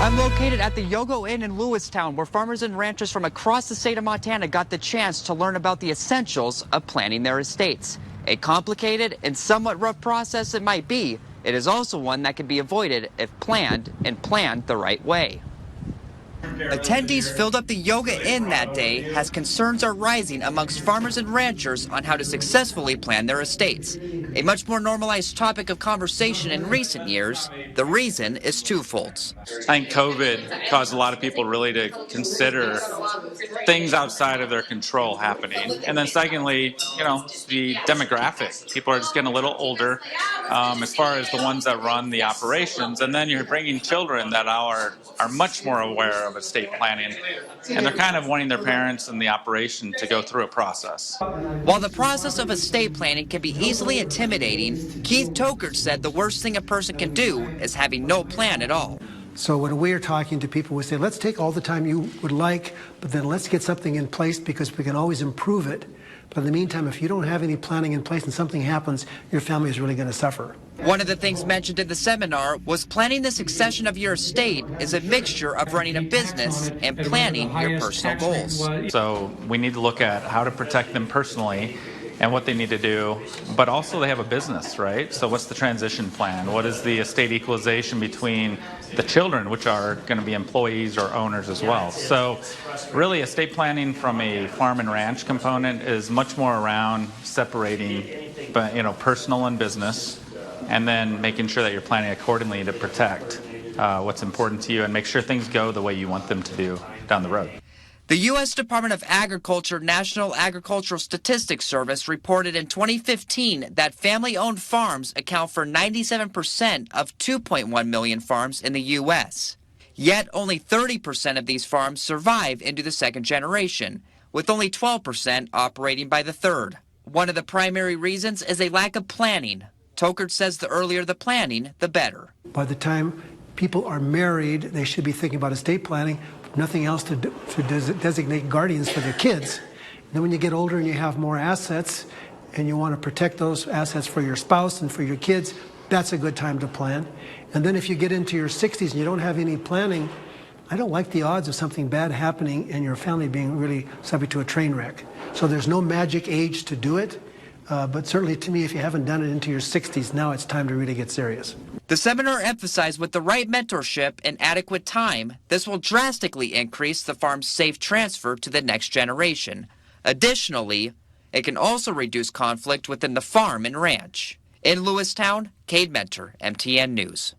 I'm located at the Yogo Inn in Lewistown, where farmers and ranchers from across the state of Montana got the chance to learn about the essentials of planning their estates. A complicated and somewhat rough process it might be, it is also one that can be avoided if planned and planned the right way. Attendees filled up the Yoga Inn that day as concerns are rising amongst farmers and ranchers on how to successfully plan their estates. A much more normalized topic of conversation in recent years, the reason is twofold. I think COVID caused a lot of people really to consider things outside of their control happening. And then secondly, the demographic. People are just getting a little older as far as the ones that run the operations. And then you're bringing children that are much more aware of estate planning. And they're kind of wanting their parents and the operation to go through a process. While the process of estate planning can be easily intimidating, Keith Tokert said the worst thing a person can do is having no plan at all. So when we're talking to people, we say, let's take all the time you would like, but then let's get something in place because we can always improve it. But in the meantime, if you don't have any planning in place and something happens, your family is really going to suffer. One of the things mentioned in the seminar was planning the succession of your estate is a mixture of running a business and planning your personal goals. So we need to look at how to protect them personally and what they need to do, but also they have a business, right? So what's the transition plan? What is the estate equalization between the children, which are going to be employees or owners as well? So really estate planning from a farm and ranch component is much more around separating personal and business, and then making sure that you're planning accordingly to protect what's important to you and make sure things go the way you want them to do down the road. The U.S. Department of Agriculture National Agricultural Statistics Service reported in 2015 that family-owned farms account for 97% of 2.1 million farms in the U.S. Yet only 30% of these farms survive into the second generation, with only 12% operating by the third. One of the primary reasons is a lack of planning. Tokert says the earlier the planning, the better. By the time people are married, they should be thinking about estate planning. Nothing else to designate guardians for their kids. And then when you get older and you have more assets and you want to protect those assets for your spouse and for your kids, that's a good time to plan. And then if you get into your 60s and you don't have any planning, I don't like the odds of something bad happening and your family being really subject to a train wreck. So there's no magic age to do it. But certainly to me, if you haven't done it into your 60s, now it's time to really get serious. The seminar emphasized with the right mentorship and adequate time, this will drastically increase the farm's safe transfer to the next generation. Additionally, it can also reduce conflict within the farm and ranch. In Lewistown, Cade Mentor, MTN News.